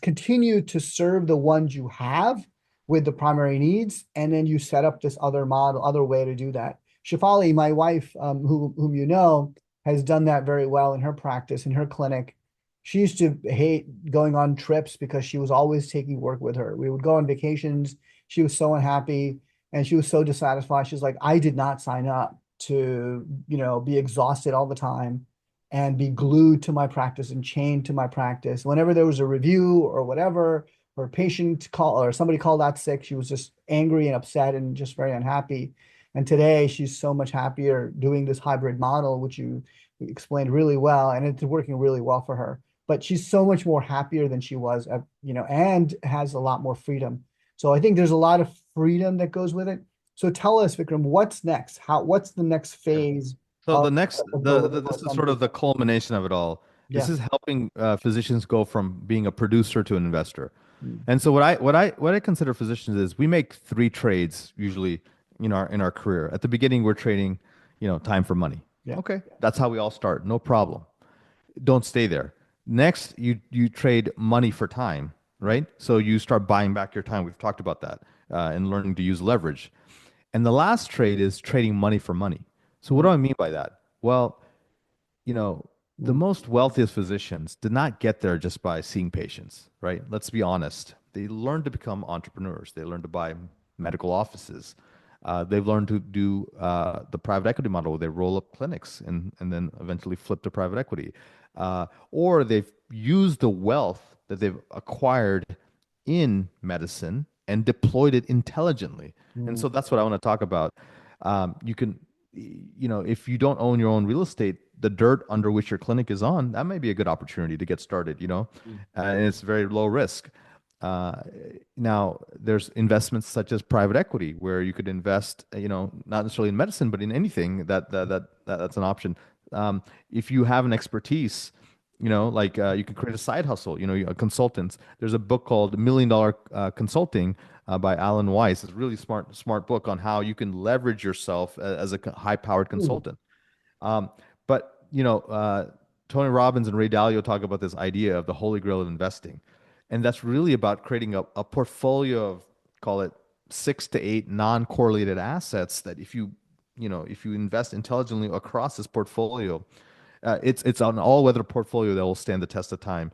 continue to serve the ones you have with the primary needs, and then you set up this other way to do that. Shafali, my wife, whom you know, has done that very well in her practice, in her clinic. She used to hate going on trips because she was always taking work with her. We would go on vacations. She was so unhappy and she was so dissatisfied. She's like, I did not sign up to, be exhausted all the time and be glued to my practice and chained to my practice. Whenever there was a review or whatever, or a patient call or somebody called out sick, she was just angry and upset and just very unhappy. And today she's so much happier doing this hybrid model, which you explained really well, and it's working really well for her. But she's so much more happier than she was, and has a lot more freedom. So I think there's a lot of freedom that goes with it. So tell us, Vikram, what's next? What's the next Sure. phase So of, the next, of the this is sort assembly? of the culmination of it all. This Yeah. is helping physicians go from being a producer to an investor. Mm. And so what I consider physicians is we make three trades usually in our career. At the beginning, we're trading, time for money. Yeah. Okay, that's how we all start. No problem. Don't stay there. Next, you trade money for time, right? So you start buying back your time. We've talked about that and learning to use leverage. And the last trade is trading money for money. So what Mhm. do I mean by that? Well, you know, the Mm. most wealthiest physicians did not get there just by seeing patients, right? Let's be honest. They learned to become entrepreneurs. They learned to buy medical offices. They've learned to do the private equity model where they roll up clinics and then eventually flip to private equity. Or they've used the wealth that they've acquired in medicine and deployed it intelligently. And Mm. so that's what I want to talk about. You can, if you don't own your own real estate, the dirt under which your clinic is on, that may be a good opportunity to get started, and it's very low risk. Uh, Now, there's investments such as private equity where you could invest, not necessarily in medicine, but in anything that's an option. If you have an expertise, like you can create a side hustle, a consultants. There's a book called Million Dollar Consulting by Alan Weiss. It's a really smart book on how you can leverage yourself as a high-powered Mm. consultant. Um, but Tony Robbins and Ray Dalio talk about this idea of the holy grail of investing, and that's really about creating a portfolio of, call it, 6 to 8 non-correlated assets that if you invest intelligently across this portfolio, it's an all-weather portfolio that will stand the test of time.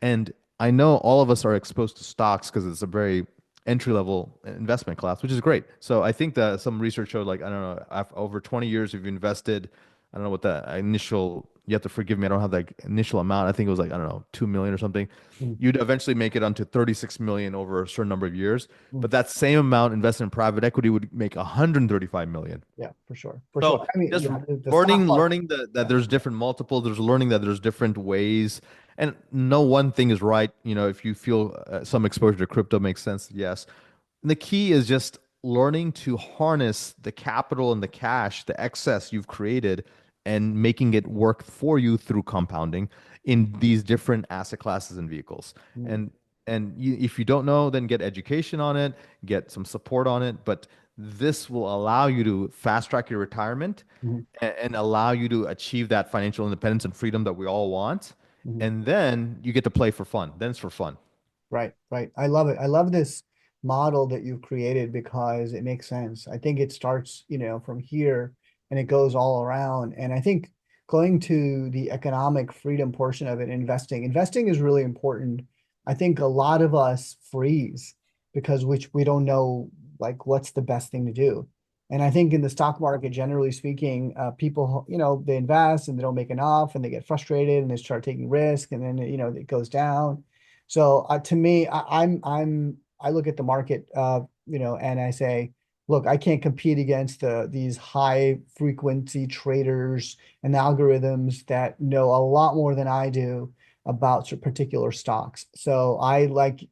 And I know all of us are exposed to stocks because it's a very entry level investment class, which is great. So I think that some research showed, like, I don't know, over 20 years, if you invested, I don't know what the initial, you have to forgive me, I don't have that initial amount. I think it was like, I don't know, 2 million or something. Mm. You'd eventually make it onto 36 million over a certain number of years. Mm. But that same amount invested in private equity would make 135 million. Yeah, for sure. For sure. So I mean, just yeah, the stock market. learning that Yeah. there's different multiples, there's learning that there's different ways, and no one thing is right. If you feel some exposure to crypto makes sense, yes. And the key is just learning to harness the capital and the cash, the excess you've created, and making it work for you through compounding in these different asset classes and vehicles. Mm. And if you don't know, then get education on it, get some support on it. But this will allow you to fast track your retirement Mhm. and allow you to achieve that financial independence and freedom that we all want. Mhm. And then you get to play for fun. Then it's for fun. Right, right. I love it. I love this model that you've created because it makes sense. I think it starts, from here and it goes all around. And I think going to the economic freedom portion of it, investing is really important. I think a lot of us freeze because which we don't know like what's the best thing to do. And I think in the stock market, generally speaking, people, they invest and they don't make enough and they get frustrated and they start taking risk and then, it goes down. So to me, I look at the market, and I say, look, I can't compete against these high frequency traders and algorithms that know a lot more than I do about particular stocks. So I like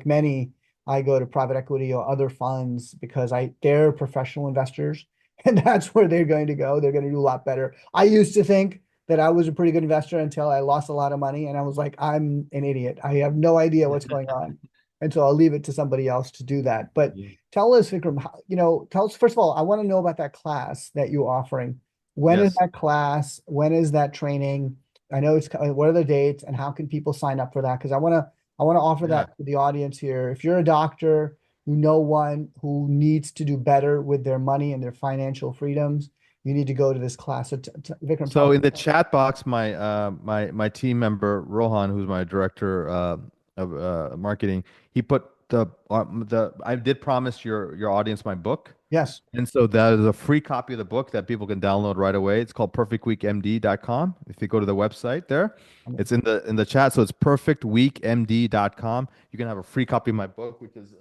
many, I go to private equity or other funds because they're professional investors, and that's where they're going to go. They're going to do a lot better. I used to think that I was a pretty good investor until I lost a lot of money. And I was like, I'm an idiot. I have no idea what's going on. And so I'll leave it to somebody else to do that. But Yeah. tell us, Vikram, tell us, first of all, I want to know about that class that you're offering. When is Yes. that class? When is that training? I know what are the dates and how can people sign up for that? Because I want to offer Yeah. that to the audience here. If you're a doctor, you know one who needs to do better with their money and their financial freedoms, you need to go to this class. So Vikram, tell So us. in the chat box, my team member Rohan, who's my director of marketing, he put the I did promise your audience my book, Yes. and so that is a free copy of the book that people can download right away. It's called perfectweekmd.com. If you go to the website there, it's in the chat. So it's perfectweekmd.com. You can have a free copy of my book, which is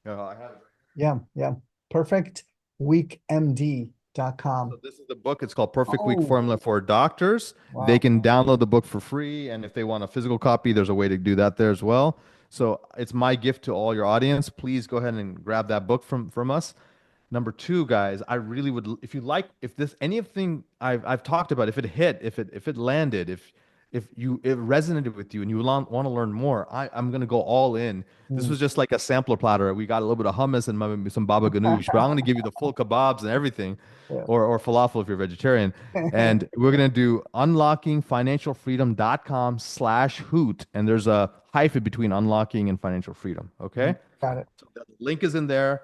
I have it. Yeah. Yeah. Perfect. weekmd.com. So this is the book. It's called Perfect Week Oh, Formula for Doctors. They wow. can download the book for free, and if they want a physical copy, there's a way to do that there as well. So it's my gift to all your audience. Please go ahead and grab that book from us. Number two, guys, I really would, if you like, if this anything I've talked about, if it hit, if it landed, if you it resonated with you and you want to learn more, I'm gonna go all in. This Mm. was just like a sampler platter. We got a little bit of hummus and maybe some baba ganoush, but I'm gonna give you the full kebabs and everything, Yeah. or falafel if you're vegetarian. And we're gonna do unlockingfinancialfreedom.com/hoot, and there's a hyphen between unlocking and financial freedom. Okay, Got it. so the link is in there.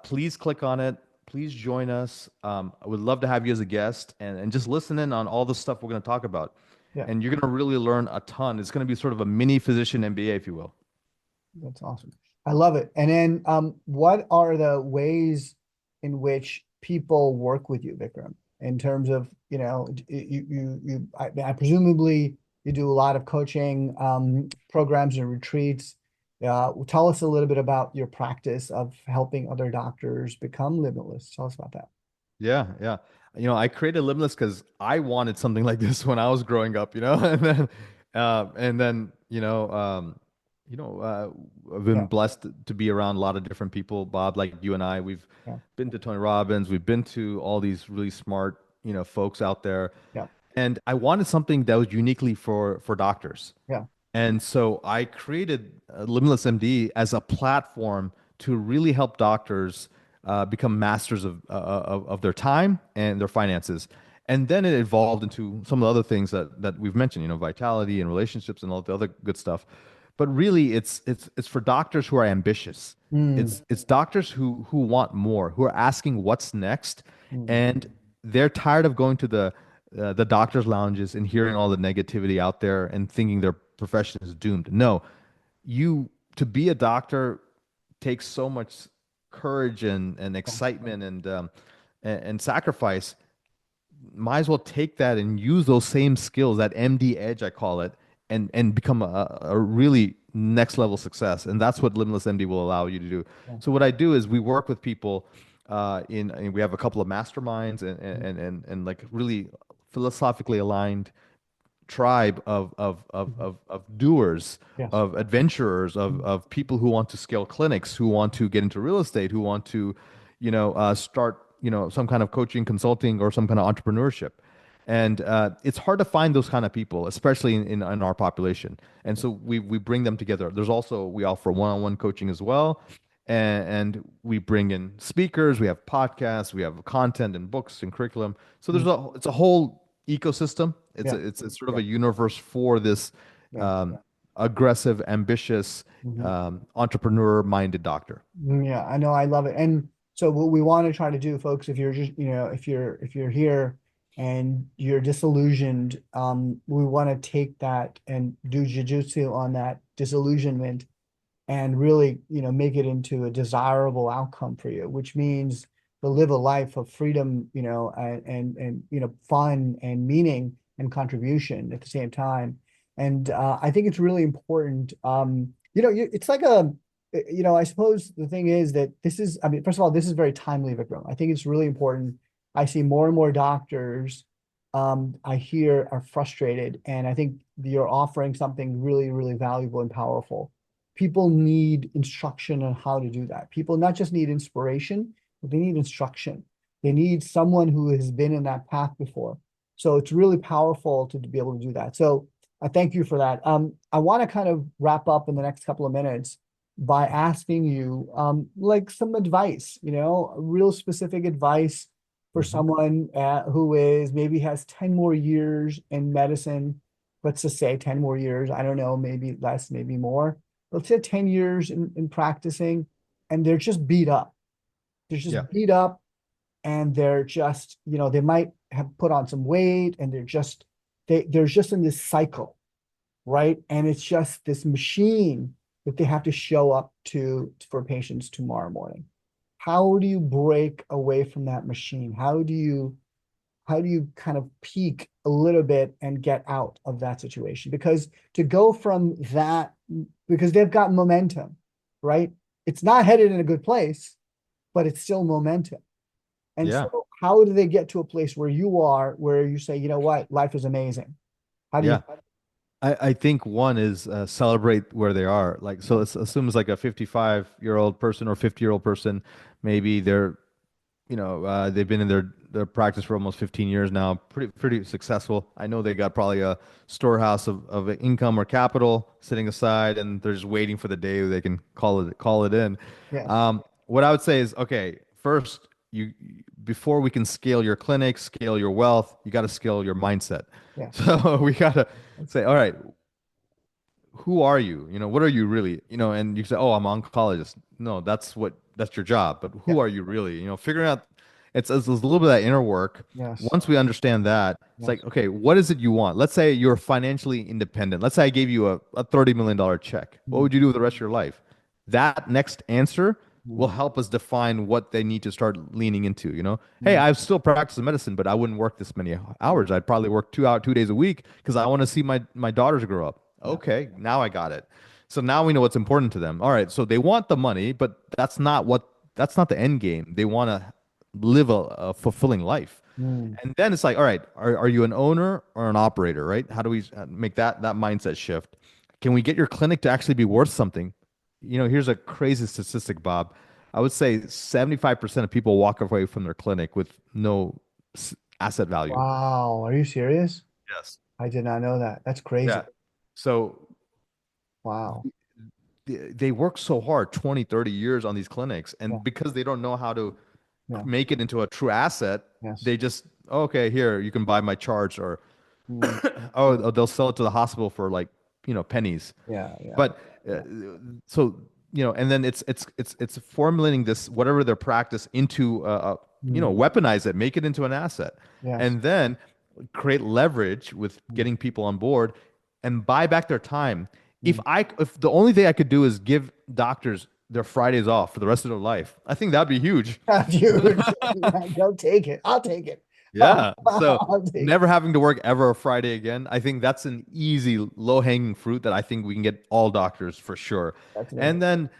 Please click on it. Please join us. I would love to have you as a guest and just listen in on all the stuff we're going to talk about. Yeah. And you're going to really learn a ton. It's going to be sort of a mini physician MBA, if you will. That's awesome. I love it. And then, what are the ways in which people work with you, Vikram, in terms of, I presumably you do a lot of coaching, programs and retreats. Tell us a little bit about your practice of helping other doctors become limitless. Tell us about that. Yeah, yeah. I created Limitless because I wanted something like this when I was growing up, and then, I've been Yeah, blessed to be around a lot of different people, Bob, like you and I. We've yeah, been to Tony Robbins, we've been to all these really smart, folks out there, yeah, and I wanted something that was uniquely for doctors. yeah. And so I created Limitless MD as a platform to really help doctors become masters of their time and their finances. And then it evolved into some of the other things that we've mentioned, vitality and relationships and all the other good stuff. But really, it's for doctors who are ambitious. Mm, It's doctors who want more, who are asking what's next, mm. and they're tired of going to the doctors' lounges and hearing all the negativity out there and thinking their profession is doomed. No, you to be a doctor takes so much courage and Yeah, excitement and sacrifice. Might as well take that and use those same skills, that MD edge, I call it, and become a really next level success. And that's what Limitless MD will allow you to do. yeah. So what I do is we work with people and we have a couple of masterminds Mm, and like really philosophically aligned tribe mhm. of doers, Yes. of adventurers, Mm, of people who want to scale clinics, who want to get into real estate, who want to, start, some kind of coaching, consulting, or some kind of entrepreneurship. And it's hard to find those kind of people, especially in our population. And so we bring them together. There's also we offer one-on-one coaching as well, and we bring in speakers. We have podcasts. We have content and books and curriculum. So mm. it's a whole ecosystem. It's Yeah, a sort of yeah, a universe for this yeah. um, aggressive, ambitious, Mhm. entrepreneur-minded doctor. Yeah, I know. I love it. And so what we want to try to do, folks, if you're just, if you're here and you're disillusioned, we want to take that and do jujitsu on that disillusionment and really, make it into a desirable outcome for you, which means to live a life of freedom, and fun and meaning and contribution at the same time. And I think it's really important. It's like I suppose the thing is that this is, I mean, first of all, this is very timely, Vikram. I think it's really important. I see more and more doctors, I hear are frustrated, and I think you're offering something really, really valuable and powerful. People need instruction on how to do that. People not just need inspiration, but they need instruction. They need someone who has been in that path before. So it's really powerful to be able to do that. So I thank you for that. I want to kind of wrap up in the next couple of minutes by asking you, like some advice, real specific advice for Mhm. someone who is maybe has 10 more years in medicine. Let's just say 10 more years. I don't know, maybe less, maybe more. Let's say 10 years in practicing, and they're just beat up. They're Yeah. just beat up, and they're just, they might have put on some weight, and they're just in this cycle, right? And it's just this machine that they have to show up to for patients tomorrow morning. How do you break away from that machine? How do you kind of peak a little bit and get out of that situation? Because to go from that, because they've got momentum, right? It's not headed in a good place, but it's still momentum. And Yeah. so how do they get to a place where you are, where you say, you know what, life is amazing? How do you? Yeah. I think one is celebrate where they are. Like, so let's assume it's like a 55-year-old person or 50-year-old person. Maybe they're, they've been in their practice for almost 15 years now, pretty successful. I know they got probably a storehouse of income or capital sitting aside, and they're just waiting for the day they can call it in. Yes. What I would say is, okay, first, you before we can scale your clinic, scale your wealth, you got to scale your mindset. Yes. So we got to That's say, all right, who are you? What are you really? And you say, oh, I'm an oncologist. No, that's your job. But yeah. who are you really? Figuring out it's a little bit of that inner work. Yes. Once we understand that, it's Yes. like, okay, what is it you want? Let's say you're financially independent. Let's say I gave you a $30 million check. What Mm, would you do with the rest of your life? That next answer will mm, help us define what they need to start leaning into. Hey, mm, I still practice medicine, but I wouldn't work this many hours. I'd probably work 2 days a week because I want to see my daughters grow up. yeah. Okay, now I got it. So now we know what's important to them. All right, so they want the money, but that's not the end game. They want to live a fulfilling life. Mm, And then it's like, all right, are you an owner or an operator, right? How do we make that mindset shift? Can we get your clinic to actually be worth something? Here's a crazy statistic, Bob. I would say 75% of people walk away from their clinic with no asset value. wow. Are you serious? Yes. I did not know that. That's crazy. Yeah. So Wow. they work so hard 20, 30 years on these clinics, Yeah. and because they don't know how to Yeah. make it into a true asset, Yes. they just, okay, here you can buy my charts, or Mm, oh, they'll sell it to the hospital for like pennies. yeah. Yeah. But Yeah. so and then it's formulating this, whatever their practice, into Mm, weaponize it, make it into an asset, yes. and then create leverage with Mm, getting people on board and buy back their time. mm. If the only thing I could do is give doctors their Fridays off for the rest of their life, I think that'd be huge. Huge. Go take it. I'll take it. Yeah. So I'll take it. never having to work ever a Friday again. I think that's an easy, low-hanging fruit that I think we can get all doctors for sure. That's amazing. And then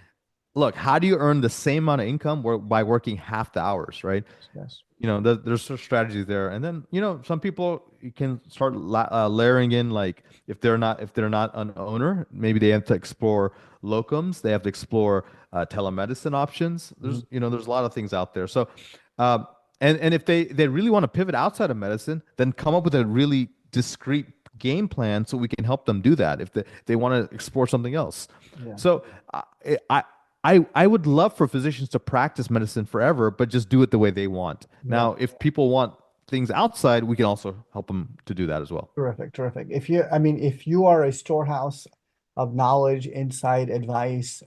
look, how do you earn the same amount of income by working half the hours, right? Yes. There's sort of strategies there. And then, some people, you can start layering in, like, if they're not an owner, maybe they have to explore locums, they have to explore telemedicine options. Mm, There's a lot of things out there. So, um, and if they really want to pivot outside of medicine, then come up with a really discrete game plan so we can help them do that if they want to explore something else. yeah. So I, I would love for physicians to practice medicine forever, but just do it the way they want. Yeah. Now, if people want things outside, we can also help them to do that as well. Terrific, terrific. I mean, if you are a storehouse of knowledge, insight, advice,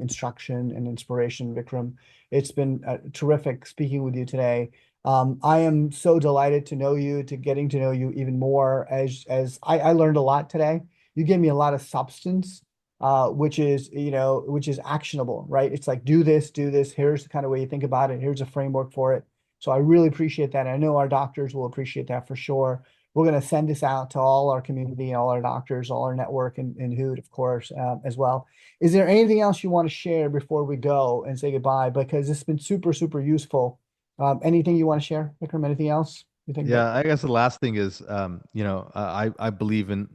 instruction, and inspiration, Vikram, it's been terrific speaking with you today. I am so delighted to know you, to getting to know you even more. As I learned a lot today. You gave me a lot of substance, which is actionable, right? It's like do this, do this. Here's the kind of way you think about it. Here's a framework for it. So I really appreciate that. I know our doctors will appreciate that for sure. We're going to send this out to all our community, all our doctors, all our network, and Hoot, of course, as well. Is there anything else you want to share before we go and say goodbye? Because this has been super, super useful. Anything you want to share, Vikram? Anything else you think that? Yeah, I guess the last thing is, I believe in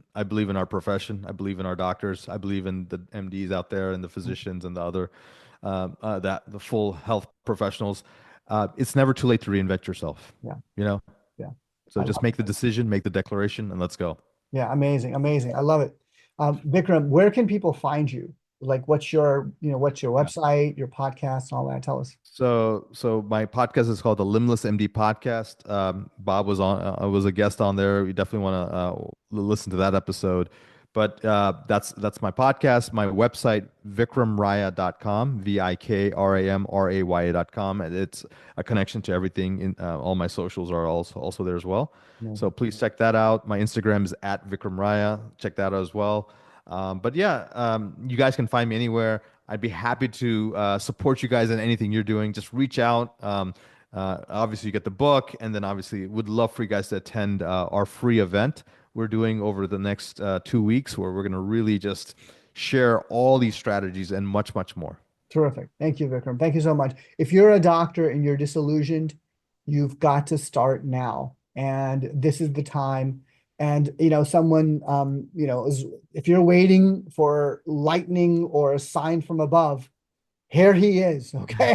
our profession. I believe in our doctors. I believe in the MDs out there and the physicians and the other, that the full health professionals. It's never too late to reinvent yourself. Yeah, You know, yeah. so I just love make the decision, make the declaration, and let's go. Yeah, amazing, amazing. I love it. Vikram, where can people find you? Like, what's your website, your podcast, all that? Tell us. So my podcast is called the Limbless MD Podcast. Bob was a guest on there. You definitely want to listen to that episode. But that's my podcast. My website, vikramraya.com, VIKRAMRAY.com. And it's a connection to everything. All my socials are also there as well. So Amazing. please check that out. My Instagram is at Vikram Raya. Check that out as well. But yeah, you guys can find me anywhere. I'd be happy to support you guys in anything you're doing. Just reach out. Obviously, you get the book, and then obviously, would love for you guys to attend our free event we're doing over the next 2 weeks, where we're going to really just share all these strategies and much, much more. Terrific. Thank you, Vikram. Thank you so much. If you're a doctor and you're disillusioned, you've got to start now. And this is the time. And someone if you're waiting for lightning or a sign from above, here he is. Okay.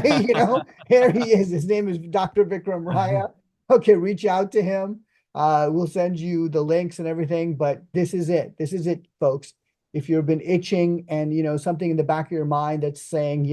Here he is. His name is Dr. Vikram Raya. Okay, reach out to him. We'll send you the links and everything, but this is it. This is it, folks. If you've been itching and something in the back of your mind that's saying,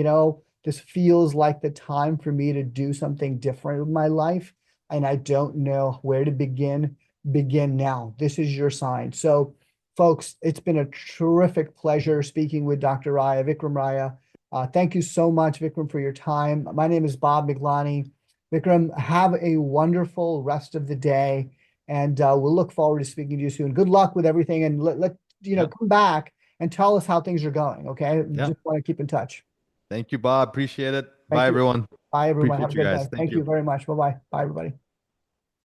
this feels like the time for me to do something different with my life, and I don't know where to begin now. This is your sign. So, folks, it's been a terrific pleasure speaking with Dr. Raya, Vikram Raya. Thank you so much, Vikram, for your time. My name is Bob Miglani. Vikram, have a wonderful rest of the day, and we'll look forward to speaking to you soon. Good luck with everything, and let Yep. come back and tell us how things are going. Okay, Yeah. just want to keep in touch. Thank you, Bob. Appreciate it. Bye, Thank you. everyone. Bye, everyone. Have a Appreciate you good guys. day. Thank Thank you you. very much. Bye bye. Bye, everybody.